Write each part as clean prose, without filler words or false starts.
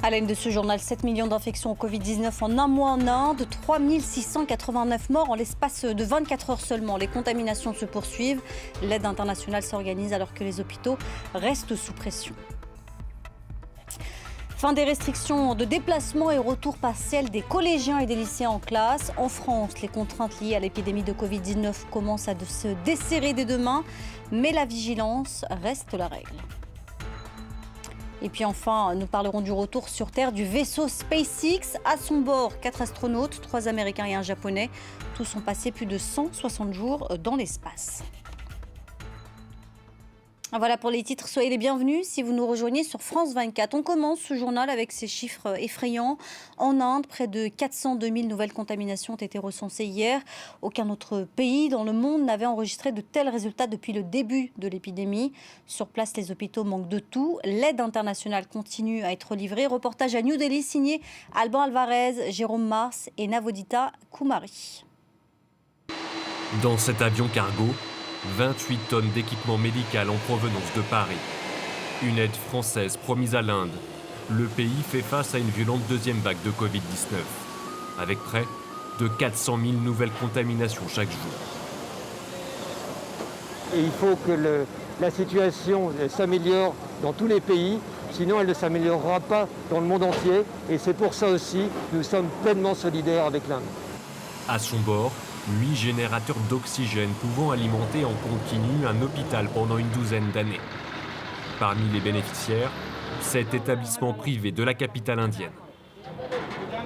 À la une de ce journal, 7 millions d'infections au Covid-19 en un mois en Inde, 3 689 morts en l'espace de 24 heures seulement. Les contaminations se poursuivent. L'aide internationale s'organise alors que les hôpitaux restent sous pression. Fin des restrictions de déplacement et retour partiel des collégiens et des lycéens en classe. En France, les contraintes liées à l'épidémie de Covid-19 commencent à se desserrer dès demain, mais la vigilance reste la règle. Et puis enfin, nous parlerons du retour sur Terre du vaisseau SpaceX. À son bord, 4 astronautes, 3 Américains et un Japonais. Tous ont passé plus de 160 jours dans l'espace. Voilà pour les titres, soyez les bienvenus si vous nous rejoignez sur France 24. On commence ce journal avec ces chiffres effrayants. En Inde, près de 402 000 nouvelles contaminations ont été recensées hier. Aucun autre pays dans le monde n'avait enregistré de tels résultats depuis le début de l'épidémie. Sur place, les hôpitaux manquent de tout. L'aide internationale continue à être livrée. Reportage à New Delhi signé Alban Alvarez, Jérôme Mars et Navodita Kumari. Dans cet avion cargo, 28 tonnes d'équipement médical en provenance de Paris. Une aide française promise à l'Inde. Le pays fait face à une violente deuxième vague de Covid-19, avec près de 400 000 nouvelles contaminations chaque jour. Et il faut que la situation s'améliore dans tous les pays, sinon elle ne s'améliorera pas dans le monde entier. Et c'est pour ça aussi que nous sommes pleinement solidaires avec l'Inde. À son bord, 8 générateurs d'oxygène pouvant alimenter en continu un hôpital pendant une douzaine d'années. Parmi les bénéficiaires, 7 établissements privés de la capitale indienne.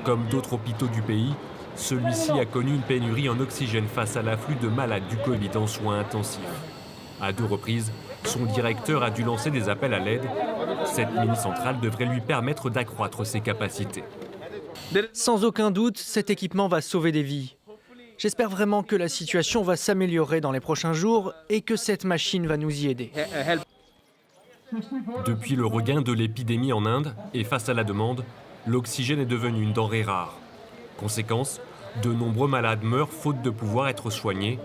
Comme d'autres hôpitaux du pays, celui-ci a connu une pénurie en oxygène face à l'afflux de malades du Covid en soins intensifs. À 2 reprises, son directeur a dû lancer des appels à l'aide. Cette mini-centrale devrait lui permettre d'accroître ses capacités. Sans aucun doute, cet équipement va sauver des vies. J'espère vraiment que la situation va s'améliorer dans les prochains jours et que cette machine va nous y aider. Depuis le regain de l'épidémie en Inde et face à la demande, l'oxygène est devenu une denrée rare. Conséquence, de nombreux malades meurent faute de pouvoir être soignés.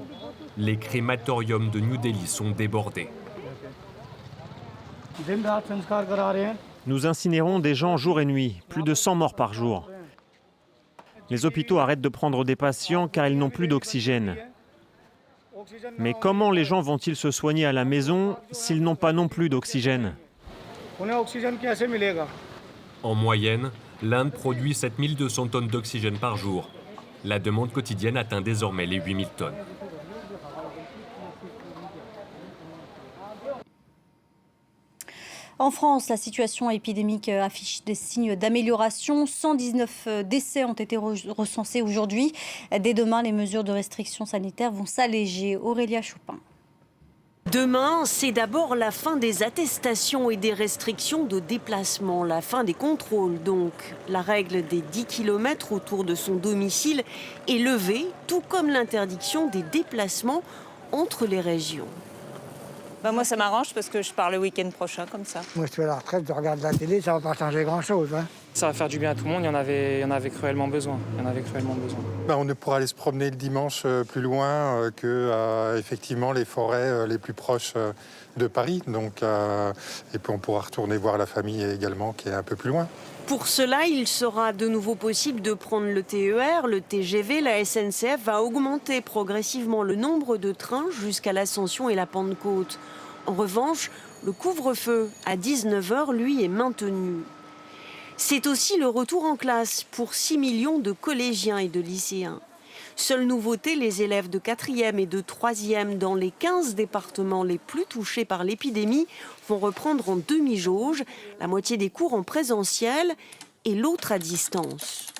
Les crématoriums de New Delhi sont débordés. Nous incinérons des gens jour et nuit, plus de 100 morts par jour. Les hôpitaux arrêtent de prendre des patients car ils n'ont plus d'oxygène. Mais comment les gens vont-ils se soigner à la maison s'ils n'ont pas non plus d'oxygène ? En moyenne, l'Inde produit 7200 tonnes d'oxygène par jour. La demande quotidienne atteint désormais les 8000 tonnes. En France, la situation épidémique affiche des signes d'amélioration. 119 décès ont été recensés aujourd'hui. Dès demain, les mesures de restriction sanitaire vont s'alléger. Aurélia Choupin. Demain, c'est d'abord la fin des attestations et des restrictions de déplacement, la fin des contrôles donc. La règle des 10 km autour de son domicile est levée, tout comme l'interdiction des déplacements entre les régions. Moi, ça m'arrange parce que je pars le week-end prochain, comme ça. Moi, je suis à la retraite, je regarde la télé, ça va pas changer grand-chose. Ça va faire du bien à tout le monde, il y en avait cruellement besoin. On ne pourra aller se promener le dimanche plus loin que effectivement les forêts les plus proches de Paris. Et puis on pourra retourner voir la famille également qui est un peu plus loin. Pour cela, il sera de nouveau possible de prendre le TER, le TGV. La SNCF va augmenter progressivement le nombre de trains jusqu'à l'Ascension et la Pentecôte. En revanche, le couvre-feu à 19h, lui, est maintenu. C'est aussi le retour en classe pour 6 millions de collégiens et de lycéens. Seule nouveauté, les élèves de 4e et de 3e dans les 15 départements les plus touchés par l'épidémie vont reprendre en demi-jauge, la moitié des cours en présentiel et l'autre à distance.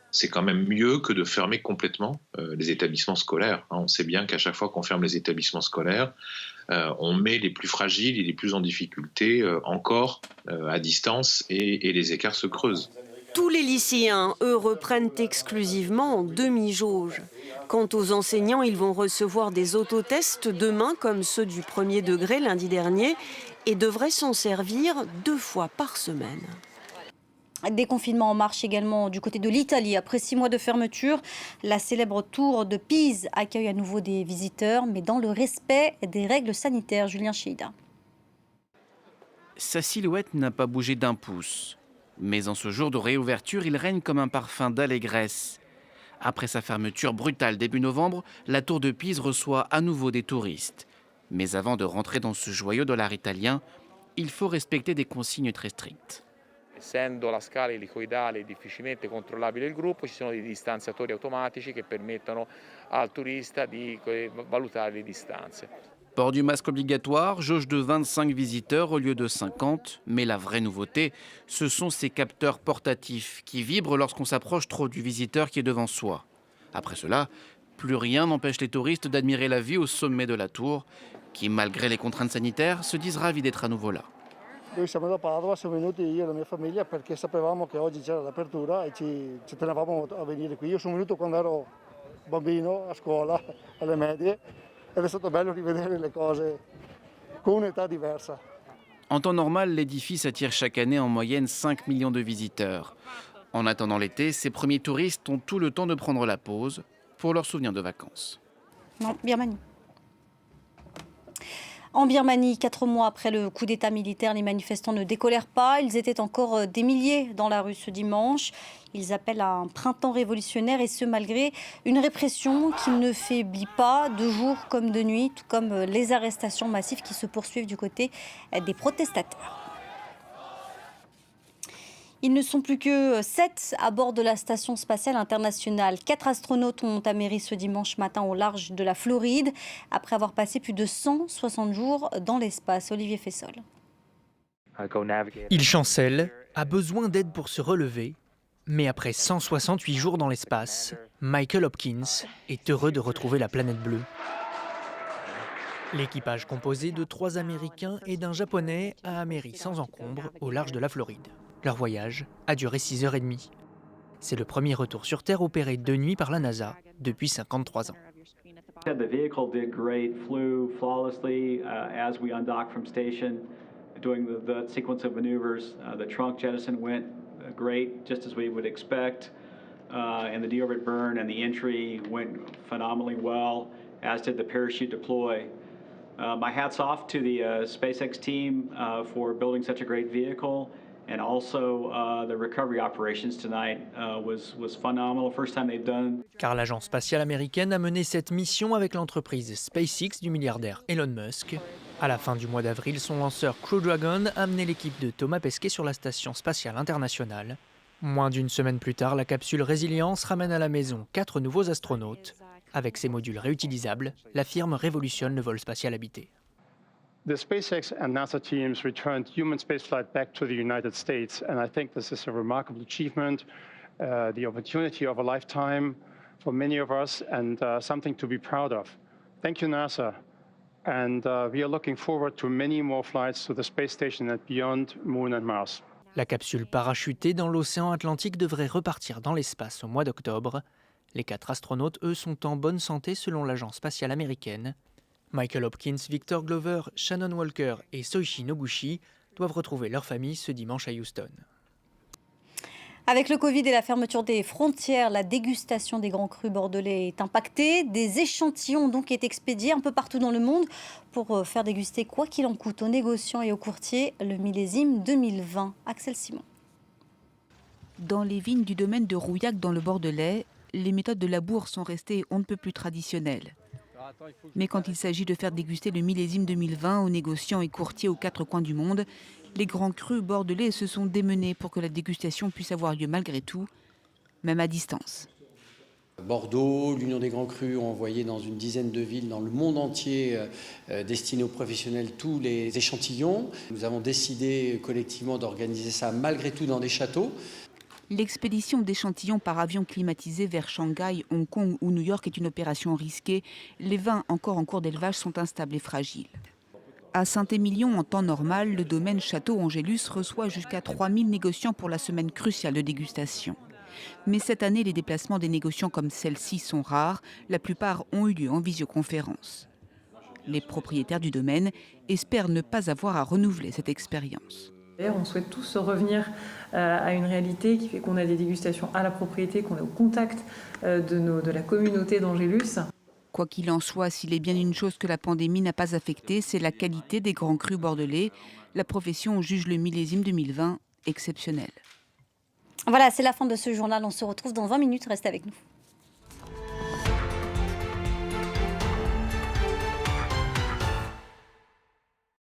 C'est quand même mieux que de fermer complètement les établissements scolaires. On sait bien qu'à chaque fois qu'on ferme les établissements scolaires, on met les plus fragiles et les plus en difficulté encore à distance et les écarts se creusent. Tous les lycéens, eux, reprennent exclusivement en demi-jauge. Quant aux enseignants, ils vont recevoir des autotests demain, comme ceux du premier degré lundi dernier, et devraient s'en servir 2 fois par semaine. Déconfinement en marche également du côté de l'Italie. Après 6 mois de fermeture, la célèbre tour de Pise accueille à nouveau des visiteurs, mais dans le respect des règles sanitaires. Julien Cheida. Sa silhouette n'a pas bougé d'un pouce. Mais en ce jour de réouverture, il règne comme un parfum d'allégresse. Après sa fermeture brutale début novembre, la tour de Pise reçoit à nouveau des touristes. Mais avant de rentrer dans ce joyau de l'art italien, il faut respecter des consignes très strictes. Essendo la scala elicoidale difficilmente controllabile il gruppo, ci sono dei distanziatori automatici che permettono al turista di valutare le distanze. Port du masque obligatoire, jauge de 25 visiteurs au lieu de 50, mais la vraie nouveauté, ce sont ces capteurs portatifs qui vibrent lorsqu'on s'approche trop du visiteur qui est devant soi. Après cela, plus rien n'empêche les touristes d'admirer la vue au sommet de la tour, qui, malgré les contraintes sanitaires, se disent ravis d'être à nouveau là. Noi siamo da Padova, siamo venuti io e la mia famiglia perché sapevamo che oggi c'era l'apertura e ci tenevamo a venire qui. Io sono venuto quando ero bambino a scuola, alle medie, ed è stato bello rivedere le cose con un'età diversa. En temps normal, l'édifice attire chaque année en moyenne 5 millions de visiteurs. En attendant l'été, ces premiers touristes ont tout le temps de prendre la pause pour leurs souvenirs de vacances. Non, Birmanie. En Birmanie, 4 mois après le coup d'État militaire, les manifestants ne décolèrent pas. Ils étaient encore des milliers dans la rue ce dimanche. Ils appellent à un printemps révolutionnaire et ce malgré une répression qui ne faiblit pas de jour comme de nuit, tout comme les arrestations massives qui se poursuivent du côté des protestataires. Ils ne sont plus que 7 à bord de la Station spatiale internationale. 4 astronautes ont atterri ce dimanche matin au large de la Floride, après avoir passé plus de 160 jours dans l'espace. Olivier Fessol. Il chancelle, a besoin d'aide pour se relever, mais après 168 jours dans l'espace, Michael Hopkins est heureux de retrouver la planète bleue. L'équipage composé de 3 Américains et d'un Japonais a améri sans encombre au large de la Floride. Leur voyage a duré 6h30. C'est le premier retour sur Terre opéré de nuit par la NASA depuis 53 ans. The vehicle did great, flew flawlessly as we undocked from station, doing the sequence of maneuvers. The trunk jettison went great, just as we would expect, and the deorbit burn and the entry went phenomenally well, as did the parachute deploy. My hat's off to the SpaceX team for building such a great vehicle. And also the recovery operations tonight was phenomenal. First time they've done. Car l'agence spatiale américaine a mené cette mission avec l'entreprise SpaceX du milliardaire Elon Musk. À la fin du mois d'avril, son lanceur Crew Dragon a amené l'équipe de Thomas Pesquet sur la Station spatiale internationale. Moins d'une semaine plus tard, la capsule Résilience ramène à la maison 4 nouveaux astronautes. Avec ses modules réutilisables, la firme révolutionne le vol spatial habité. The SpaceX and NASA teams returned human spaceflight back to the United States, and I think this is a remarkable achievement, the opportunity of a lifetime for many of us, and something to be proud of. Thank you, NASA, and we are looking forward to many more flights to the space station and beyond Moon and Mars. La capsule parachutée dans l'océan Atlantique devrait repartir dans l'espace au mois d'octobre. Les 4 astronautes, eux, sont en bonne santé selon l'agence spatiale américaine. Michael Hopkins, Victor Glover, Shannon Walker et Soichi Noguchi doivent retrouver leur famille ce dimanche à Houston. Avec le Covid et la fermeture des frontières, la dégustation des grands crus bordelais est impactée. Des échantillons ont donc été expédiés un peu partout dans le monde pour faire déguster quoi qu'il en coûte aux négociants et aux courtiers le millésime 2020. Axel Simon. Dans les vignes du domaine de Rouillac dans le Bordelais, les méthodes de labour sont restées on ne peut plus traditionnelles. Mais quand il s'agit de faire déguster le millésime 2020 aux négociants et courtiers aux 4 coins du monde, les grands crus bordelais se sont démenés pour que la dégustation puisse avoir lieu malgré tout, même à distance. Bordeaux, l'Union des Grands Crus ont envoyé dans une dizaine de villes dans le monde entier destinés aux professionnels tous les échantillons. Nous avons décidé collectivement d'organiser ça malgré tout dans des châteaux. L'expédition d'échantillons par avion climatisé vers Shanghai, Hong Kong ou New York est une opération risquée. Les vins encore en cours d'élevage sont instables et fragiles. À Saint-Émilion, en temps normal, le domaine Château Angélus reçoit jusqu'à 3000 négociants pour la semaine cruciale de dégustation. Mais cette année, les déplacements des négociants comme celle-ci sont rares. La plupart ont eu lieu en visioconférence. Les propriétaires du domaine espèrent ne pas avoir à renouveler cette expérience. D'ailleurs, on souhaite tous revenir à une réalité qui fait qu'on a des dégustations à la propriété, qu'on est au contact de la communauté d'Angélus. Quoi qu'il en soit, s'il est bien une chose que la pandémie n'a pas affectée, c'est la qualité des grands crus bordelais. La profession juge le millésime 2020 exceptionnel. Voilà, c'est la fin de ce journal. On se retrouve dans 20 minutes. Restez avec nous.